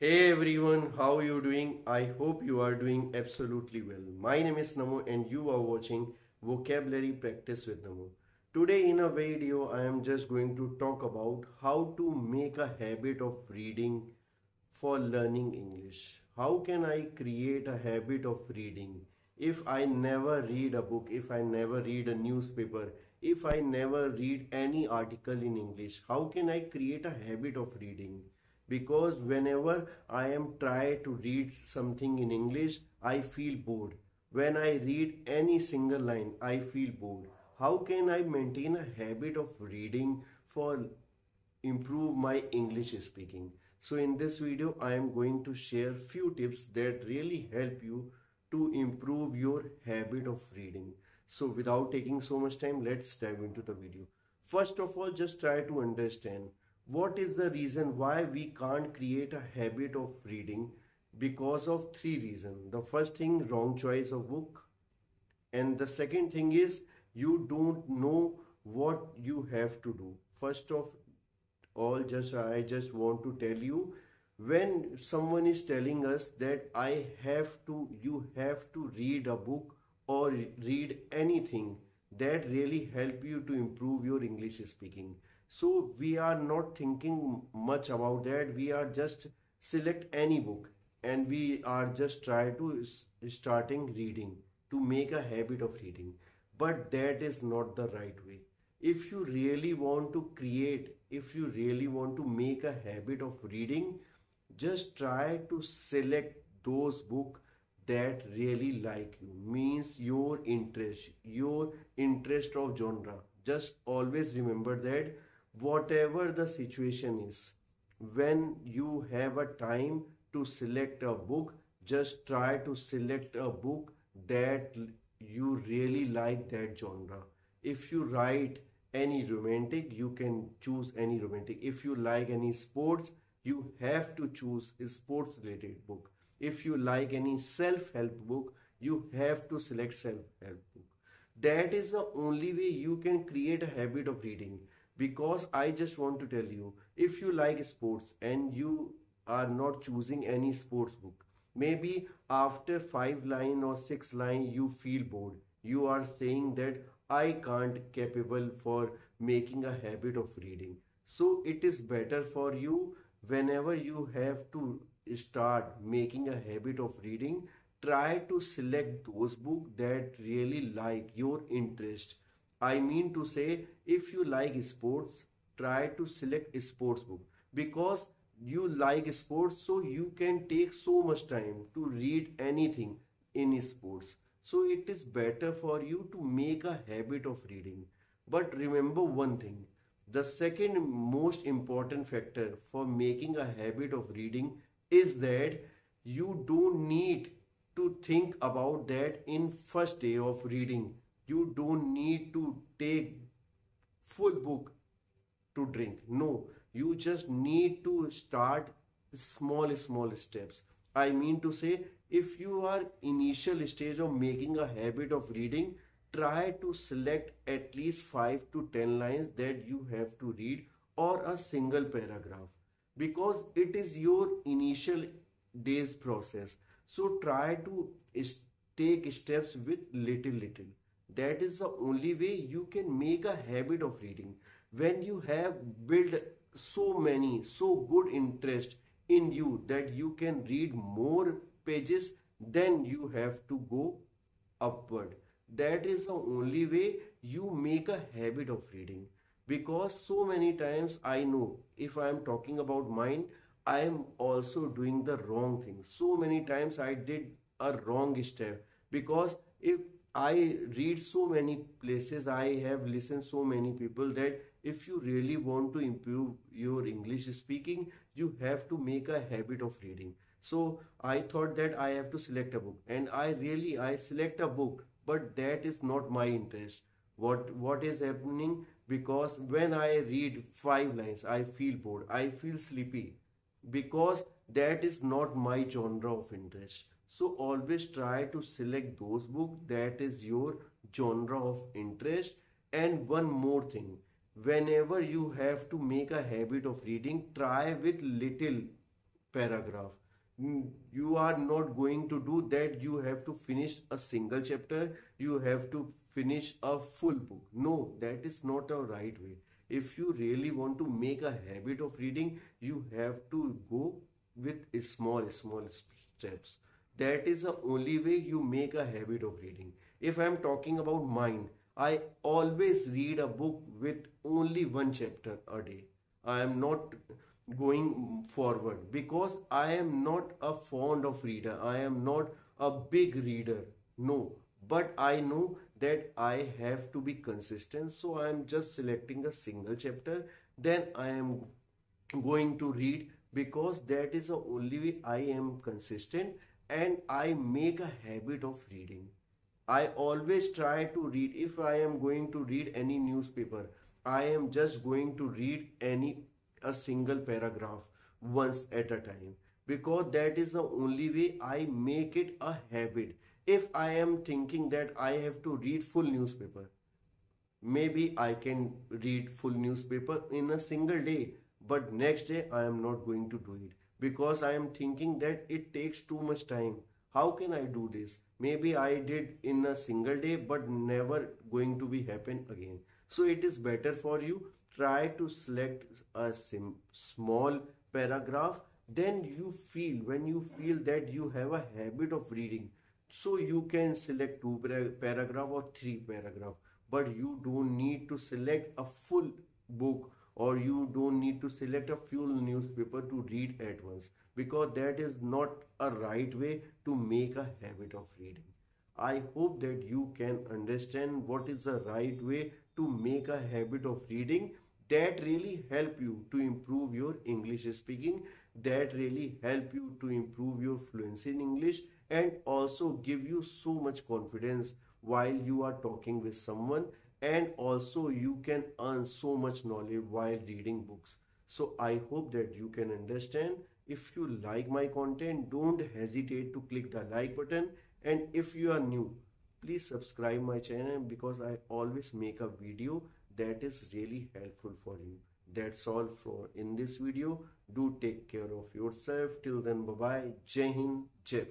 Hey everyone, how are you doing? I hope you are doing absolutely well. My name is Namo and you are watching Vocabulary Practice with Namo. Today in a video I am just going to talk about how to make a habit of reading for learning English. How can I create a habit of reading if I never read a book, if I never read a newspaper, if I never read any article in English? How can I create a habit of reading? Because whenever I am try to read something in English, I feel bored. When I read any single line, I feel bored. How can I maintain a habit of reading for improve my English speaking? So in this video, I am going to share few tips that really help you to improve your habit of reading. So without taking so much time, let's dive into the video. First of all, just try to understand what is the reason why we can't create a habit of reading. Because of three reasons. The first thing, wrong choice of book, and the second thing is you don't know what you have to do. First of all, I just want to tell you, when someone is telling us that you have to read a book or read anything that really help you to improve your English speaking, so we are not thinking much about that. We are just select any book and we are just try to starting reading to make a habit of reading. But that is not the right way. If you really want to create, if you really want to make a habit of reading, just try to select those book that really like you, means your interest of genre. Just always remember that whatever the situation is, when you have a time to select a book, just try to select a book that you really like that genre. If you write any romantic, you can choose any romantic. If you like any sports, you have to choose a sports related book. If you like any self-help book, you have to select self-help book. That is the only way you can create a habit of reading. Because I just want to tell you, if you like sports and you are not choosing any sports book, maybe after 5 line or 6 line you feel bored. You are saying that I can't capable for making a habit of reading. So it is better for you, whenever you have to start making a habit of reading, try to select those books that really like your interest. I mean to say, if you like sports, try to select a sports book. Because you like sports, so you can take so much time to read anything in sports. So it is better for you to make a habit of reading. But remember one thing, the second most important factor for making a habit of reading is that you don't need to think about that in first day of reading. You don't need to take full book to drink. No, you just need to start small steps. I mean to say, if you are initial stage of making a habit of reading, try to select at least 5 to 10 lines that you have to read, or a single paragraph, because it is your initial days process. So try to take steps with little. That is the only way you can make a habit of reading. When you have built so good interest in you that you can read more pages, then you have to go upward. That is the only way you make a habit of reading. Because so many times I know, if I am talking about mine, I am also doing the wrong thing. So many times I did a wrong step. Because if I read so many places, I have listened so many people that if you really want to improve your English speaking, you have to make a habit of reading. So I thought that I have to select a book, and I select a book, but that is not my interest. What is happening? Because when I read 5 lines, I feel bored, I feel sleepy, because that is not my genre of interest. So always try to select those books that is your genre of interest. And one more thing, whenever you have to make a habit of reading, try with little. paragraph. You are not going to do that. You have to finish a single chapter, you have to finish a full book. No, that is not a right way. If you really want to make a habit of reading, you have to go with small steps. That is the only way you make a habit of reading. If I am talking about mine, I always read a book with only one chapter a day. I am not going forward because I am not a fond of reader. I am not a big reader. No, but I know that I have to be consistent. So I am just selecting a single chapter. Then I am going to read because that is the only way I am consistent and I make a habit of reading. I always try to read. If I am going to read any newspaper, I am just going to read a single paragraph once at a time, because that is the only way I make it a habit. If I am thinking that I have to read full newspaper, maybe I can read full newspaper in a single day, but next day I am not going to do it because I am thinking that it takes too much time. How can I do this? Maybe I did in a single day, but never going to be happen again. So it is better for you, try to select a small paragraph. Then you feel, when you feel that you have a habit of reading, so you can select two paragraph or three paragraph, but you don't need to select a full book, or you don't need to select a few newspaper to read at once, because that is not a right way to make a habit of reading. I hope that you can understand what is the right way to make a habit of reading. That really help you to improve your English speaking, that really help you to improve your fluency in English, and also give you so much confidence while you are talking with someone, and also you can earn so much knowledge while reading books. So I hope that you can understand. If you like my content, don't hesitate to click the like button, and if you are new, please subscribe my channel, because I always make a video that is really helpful for you. That's all for in this video. Do take care of yourself. Till then, bye bye. Jai Hind, Jai Bharat.